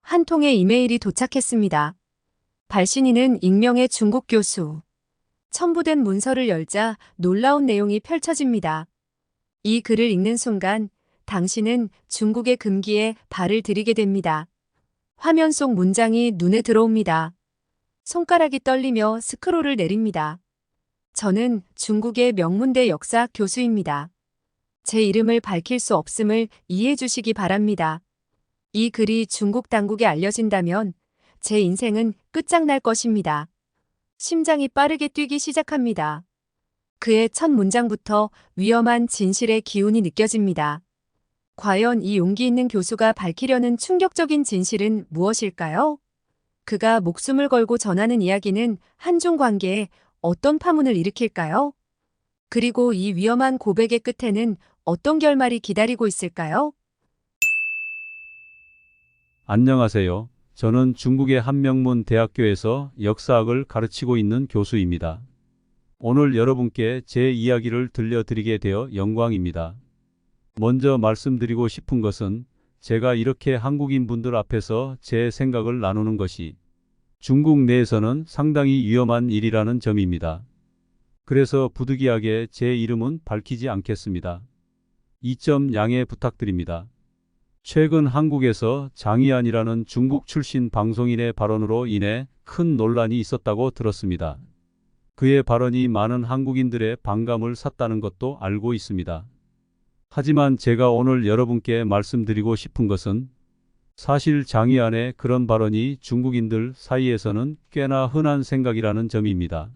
한 통의 이메일이 도착했습니다. 발신인은 익명의 중국 교수. 첨부된 문서를 열자 놀라운 내용이 펼쳐집니다. 이 글을 읽는 순간 당신은 중국의 금기에 발을 들이게 됩니다. 화면 속 문장이 눈에 들어옵니다. 손가락이 떨리며 스크롤을 내립니다. 저는 중국의 명문대 역사 교수입니다. 제 이름을 밝힐 수 없음을 이해해 주시기 바랍니다. 이 글이 중국 당국에 알려진다면 제 인생은 끝장날 것입니다. 심장이 빠르게 뛰기 시작합니다. 그의 첫 문장부터 위험한 진실의 기운이 느껴집니다. 과연 이 용기 있는 교수가 밝히려는 충격적인 진실은 무엇일까요? 그가 목숨을 걸고 전하는 이야기는 한중 관계에 어떤 파문을 일으킬까요? 그리고 이 위험한 고백의 끝에는 어떤 결말이 기다리고 있을까요? 안녕하세요. 저는 중국의 한 명문 대학교에서 역사학을 가르치고 있는 교수입니다. 오늘 여러분께 제 이야기를 들려드리게 되어 영광입니다. 먼저 말씀드리고 싶은 것은 제가 이렇게 한국인 분들 앞에서 제 생각을 나누는 것이 중국 내에서는 상당히 위험한 일이라는 점입니다. 그래서 부득이하게 제 이름은 밝히지 않겠습니다. 이 점 양해 부탁드립니다. 최근 한국에서 장이안이라는 중국 출신 방송인의 발언으로 인해 큰 논란이 있었다고 들었습니다. 그의 발언이 많은 한국인들의 반감을 샀다는 것도 알고 있습니다. 하지만 제가 오늘 여러분께 말씀드리고 싶은 것은 사실 장이안의 그런 발언이 중국인들 사이에서는 꽤나 흔한 생각이라는 점입니다.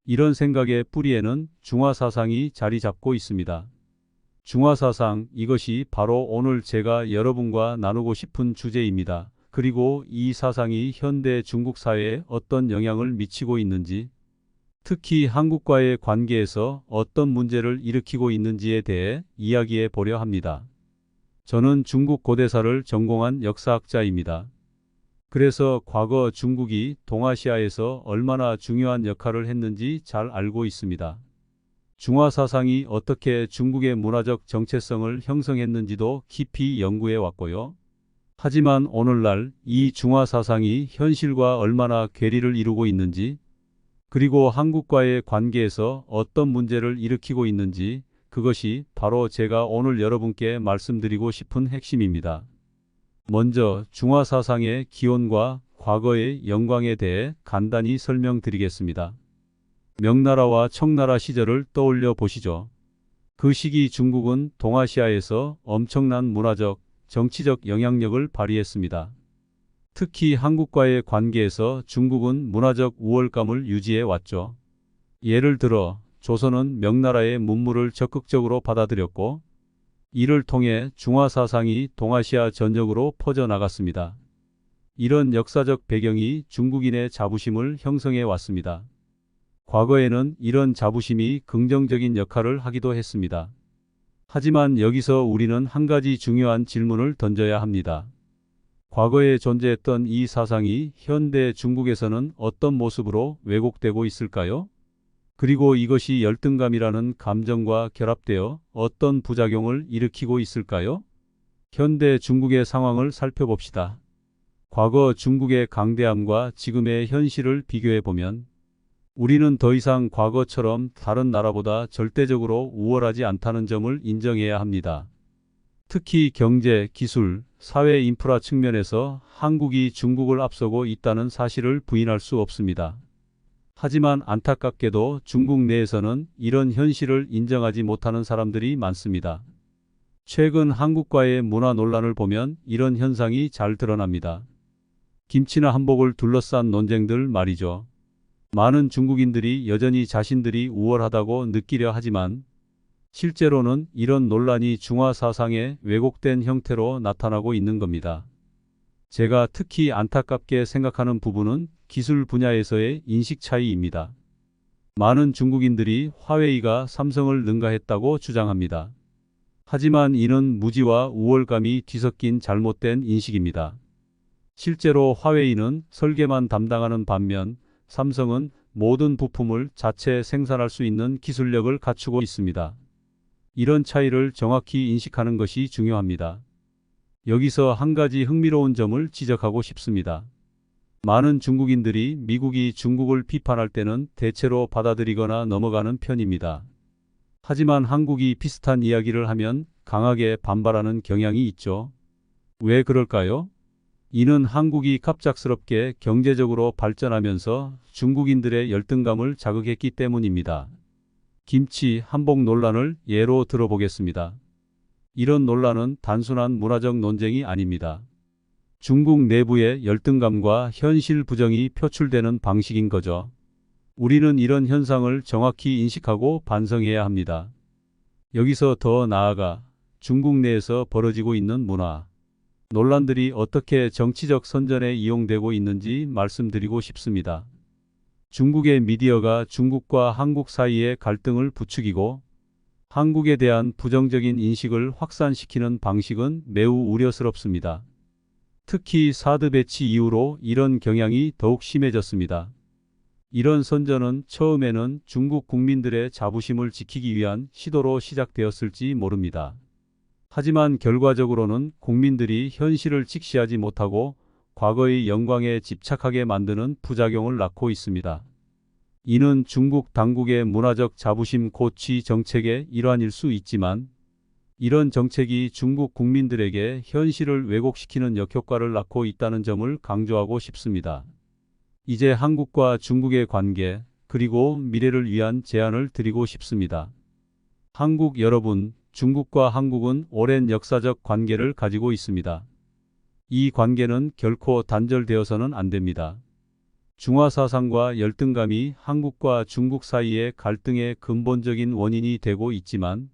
이런 생각의 뿌리에는 중화사상이 자리 잡고 있습니다. 중화사상, 이것이 바로 오늘 제가 여러분과 나누고 싶은 주제입니다. 그리고 이 사상이 현대 중국 사회에 어떤 영향을 미치고 있는지, 특히 한국과의 관계에서 어떤 문제를 일으키고 있는지에 대해 이야기해 보려 합니다. 저는 중국 고대사를 전공한 역사학자입니다. 그래서 과거 중국이 동아시아에서 얼마나 중요한 역할을 했는지 잘 알고 있습니다. 중화사상이 어떻게 중국의 문화적 정체성을 형성했는지도 깊이 연구해 왔고요. 하지만 오늘날 이 중화사상이 현실과 얼마나 괴리를 이루고 있는지, 그리고 한국과의 관계에서 어떤 문제를 일으키고 있는지, 그것이 바로 제가 오늘 여러분께 말씀드리고 싶은 핵심입니다. 먼저 중화사상의 기원과 과거의 영광에 대해 간단히 설명드리겠습니다. 명나라와 청나라 시절을 떠올려 보시죠. 그 시기 중국은 동아시아에서 엄청난 문화적, 정치적 영향력을 발휘했습니다. 특히 한국과의 관계에서 중국은 문화적 우월감을 유지해 왔죠. 예를 들어 조선은 명나라의 문물을 적극적으로 받아들였고, 이를 통해 중화사상이 동아시아 전역으로 퍼져나갔습니다. 이런 역사적 배경이 중국인의 자부심을 형성해 왔습니다. 과거에는 이런 자부심이 긍정적인 역할을 하기도 했습니다. 하지만 여기서 우리는 한 가지 중요한 질문을 던져야 합니다. 과거에 존재했던 이 사상이 현대 중국에서는 어떤 모습으로 왜곡되고 있을까요? 그리고 이것이 열등감이라는 감정과 결합되어 어떤 부작용을 일으키고 있을까요? 현대 중국의 상황을 살펴봅시다. 과거 중국의 강대함과 지금의 현실을 비교해 보면 우리는 더 이상 과거처럼 다른 나라보다 절대적으로 우월하지 않다는 점을 인정해야 합니다. 특히 경제, 기술, 사회 인프라 측면에서 한국이 중국을 앞서고 있다는 사실을 부인할 수 없습니다. 하지만 안타깝게도 중국 내에서는 이런 현실을 인정하지 못하는 사람들이 많습니다. 최근 한국과의 문화 논란을 보면 이런 현상이 잘 드러납니다. 김치나 한복을 둘러싼 논쟁들 말이죠. 많은 중국인들이 여전히 자신들이 우월하다고 느끼려 하지만 실제로는 이런 논란이 중화 사상의 왜곡된 형태로 나타나고 있는 겁니다. 제가 특히 안타깝게 생각하는 부분은 기술 분야에서의 인식 차이입니다. 많은 중국인들이 화웨이가 삼성을 능가했다고 주장합니다. 하지만 이는 무지와 우월감이 뒤섞인 잘못된 인식입니다. 실제로 화웨이는 설계만 담당하는 반면 삼성은 모든 부품을 자체 생산할 수 있는 기술력을 갖추고 있습니다. 이런 차이를 정확히 인식하는 것이 중요합니다. 여기서 한 가지 흥미로운 점을 지적하고 싶습니다. 많은 중국인들이 미국이 중국을 비판할 때는 대체로 받아들이거나 넘어가는 편입니다. 하지만 한국이 비슷한 이야기를 하면 강하게 반발하는 경향이 있죠. 왜 그럴까요? 이는 한국이 갑작스럽게 경제적으로 발전하면서 중국인들의 열등감을 자극했기 때문입니다. 김치 한복 논란을 예로 들어보겠습니다. 이런 논란은 단순한 문화적 논쟁이 아닙니다. 중국 내부의 열등감과 현실 부정이 표출되는 방식인 거죠. 우리는 이런 현상을 정확히 인식하고 반성해야 합니다. 여기서 더 나아가 중국 내에서 벌어지고 있는 문화 논란들이 어떻게 정치적 선전에 이용되고 있는지 말씀드리고 싶습니다. 중국의 미디어가 중국과 한국 사이의 갈등을 부추기고 한국에 대한 부정적인 인식을 확산시키는 방식은 매우 우려스럽습니다. 특히 사드 배치 이후로 이런 경향이 더욱 심해졌습니다. 이런 선전은 처음에는 중국 국민들의 자부심을 지키기 위한 시도로 시작되었을지 모릅니다. 하지만 결과적으로는 국민들이 현실을 직시하지 못하고 과거의 영광에 집착하게 만드는 부작용을 낳고 있습니다. 이는 중국 당국의 문화적 자부심 고취 정책의 일환일 수 있지만 이런 정책이 중국 국민들에게 현실을 왜곡시키는 역효과를 낳고 있다는 점을 강조하고 싶습니다. 이제 한국과 중국의 관계 그리고 미래를 위한 제안을 드리고 싶습니다. 한국 여러분, 중국과 한국은 오랜 역사적 관계를 가지고 있습니다. 이 관계는 결코 단절되어서는 안 됩니다. 중화 사상과 열등감이 한국과 중국 사이의 갈등의 근본적인 원인이 되고 있지만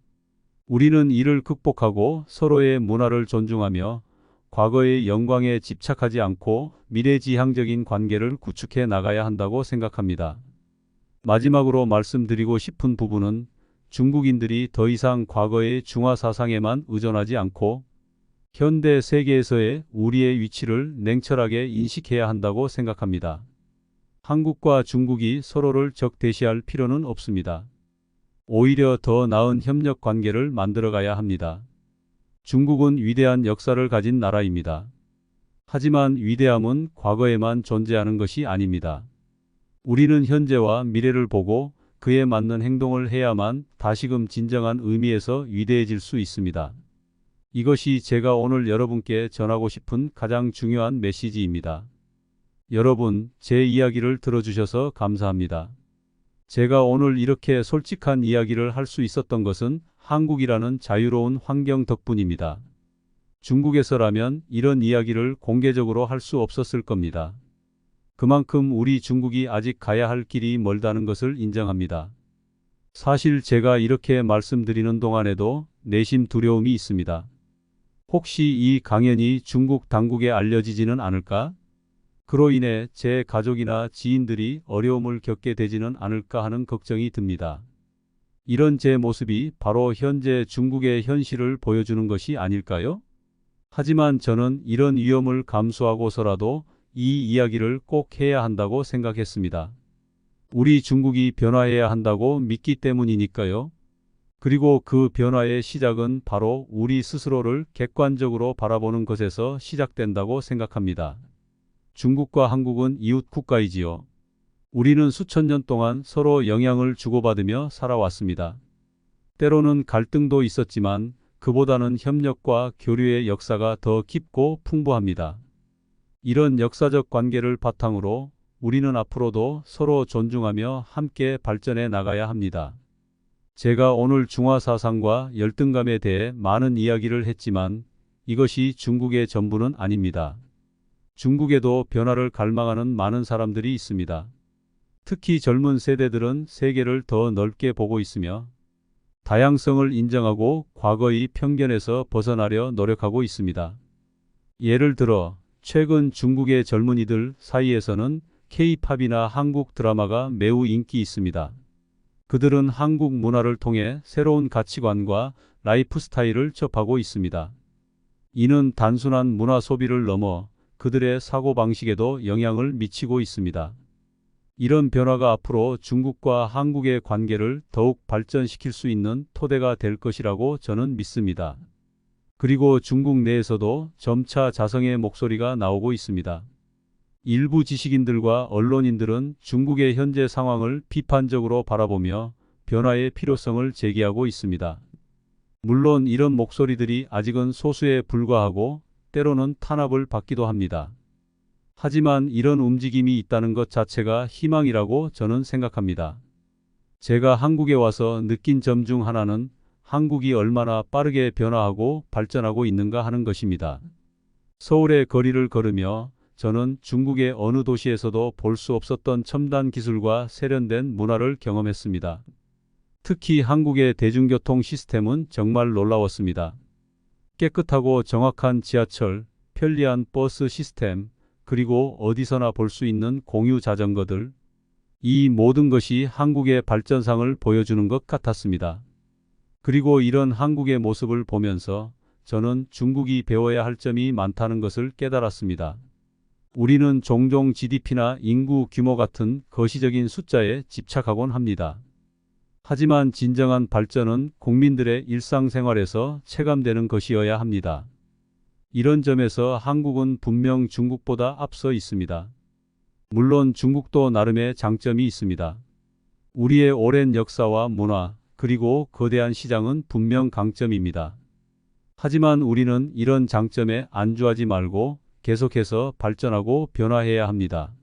우리는 이를 극복하고 서로의 문화를 존중하며 과거의 영광에 집착하지 않고 미래지향적인 관계를 구축해 나가야 한다고 생각합니다. 마지막으로 말씀드리고 싶은 부분은 중국인들이 더 이상 과거의 중화 사상에만 의존하지 않고 현대 세계에서의 우리의 위치를 냉철하게 인식해야 한다고 생각합니다. 한국과 중국이 서로를 적대시할 필요는 없습니다. 오히려 더 나은 협력 관계를 만들어가야 합니다. 중국은 위대한 역사를 가진 나라입니다. 하지만 위대함은 과거에만 존재하는 것이 아닙니다. 우리는 현재와 미래를 보고 그에 맞는 행동을 해야만 다시금 진정한 의미에서 위대해질 수 있습니다. 이것이 제가 오늘 여러분께 전하고 싶은 가장 중요한 메시지입니다. 여러분, 제 이야기를 들어주셔서 감사합니다. 제가 오늘 이렇게 솔직한 이야기를 할 수 있었던 것은 한국이라는 자유로운 환경 덕분입니다. 중국에서라면 이런 이야기를 공개적으로 할 수 없었을 겁니다. 그만큼 우리 중국이 아직 가야 할 길이 멀다는 것을 인정합니다. 사실 제가 이렇게 말씀드리는 동안에도 내심 두려움이 있습니다. 혹시 이 강연이 중국 당국에 알려지지는 않을까? 그로 인해 제 가족이나 지인들이 어려움을 겪게 되지는 않을까 하는 걱정이 듭니다. 이런 제 모습이 바로 현재 중국의 현실을 보여주는 것이 아닐까요? 하지만 저는 이런 위험을 감수하고서라도 이 이야기를 꼭 해야 한다고 생각했습니다. 우리 중국이 변화해야 한다고 믿기 때문이니까요. 그리고 그 변화의 시작은 바로 우리 스스로를 객관적으로 바라보는 것에서 시작된다고 생각합니다. 중국과 한국은 이웃 국가이지요. 우리는 수천 년 동안 서로 영향을 주고받으며 살아왔습니다. 때로는 갈등도 있었지만 그보다는 협력과 교류의 역사가 더 깊고 풍부합니다. 이런 역사적 관계를 바탕으로 우리는 앞으로도 서로 존중하며 함께 발전해 나가야 합니다. 제가 오늘 중화 사상과 열등감에 대해 많은 이야기를 했지만 이것이 중국의 전부는 아닙니다. 중국에도 변화를 갈망하는 많은 사람들이 있습니다. 특히 젊은 세대들은 세계를 더 넓게 보고 있으며 다양성을 인정하고 과거의 편견에서 벗어나려 노력하고 있습니다. 예를 들어 최근 중국의 젊은이들 사이에서는 K-팝이나 한국 드라마가 매우 인기 있습니다. 그들은 한국 문화를 통해 새로운 가치관과 라이프 스타일을 접하고 있습니다. 이는 단순한 문화 소비를 넘어 그들의 사고방식에도 영향을 미치고 있습니다. 이런 변화가 앞으로 중국과 한국의 관계를 더욱 발전시킬 수 있는 토대가 될 것이라고 저는 믿습니다. 그리고 중국 내에서도 점차 자성의 목소리가 나오고 있습니다. 일부 지식인들과 언론인들은 중국의 현재 상황을 비판적으로 바라보며 변화의 필요성을 제기하고 있습니다. 물론 이런 목소리들이 아직은 소수에 불과하고 때로는 탄압을 받기도 합니다. 하지만 이런 움직임이 있다는 것 자체가 희망이라고 저는 생각합니다. 제가 한국에 와서 느낀 점 중 하나는 한국이 얼마나 빠르게 변화하고 발전하고 있는가 하는 것입니다. 서울의 거리를 걸으며 저는 중국의 어느 도시에서도 볼 수 없었던 첨단 기술과 세련된 문화를 경험했습니다. 특히 한국의 대중교통 시스템은 정말 놀라웠습니다. 깨끗하고 정확한 지하철, 편리한 버스 시스템, 그리고 어디서나 볼 수 있는 공유 자전거들. 이 모든 것이 한국의 발전상을 보여주는 것 같았습니다. 그리고 이런 한국의 모습을 보면서 저는 중국이 배워야 할 점이 많다는 것을 깨달았습니다. 우리는 종종 GDP나 인구 규모 같은 거시적인 숫자에 집착하곤 합니다. 하지만 진정한 발전은 국민들의 일상생활에서 체감되는 것이어야 합니다. 이런 점에서 한국은 분명 중국보다 앞서 있습니다. 물론 중국도 나름의 장점이 있습니다. 우리의 오랜 역사와 문화, 그리고 거대한 시장은 분명 강점입니다. 하지만 우리는 이런 장점에 안주하지 말고 계속해서 발전하고 변화해야 합니다.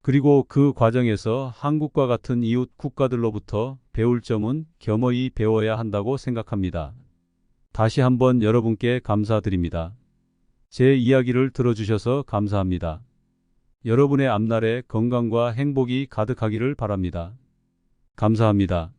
그리고 그 과정에서 한국과 같은 이웃 국가들로부터 배울 점은 겸허히 배워야 한다고 생각합니다. 다시 한번 여러분께 감사드립니다. 제 이야기를 들어주셔서 감사합니다. 여러분의 앞날에 건강과 행복이 가득하기를 바랍니다. 감사합니다.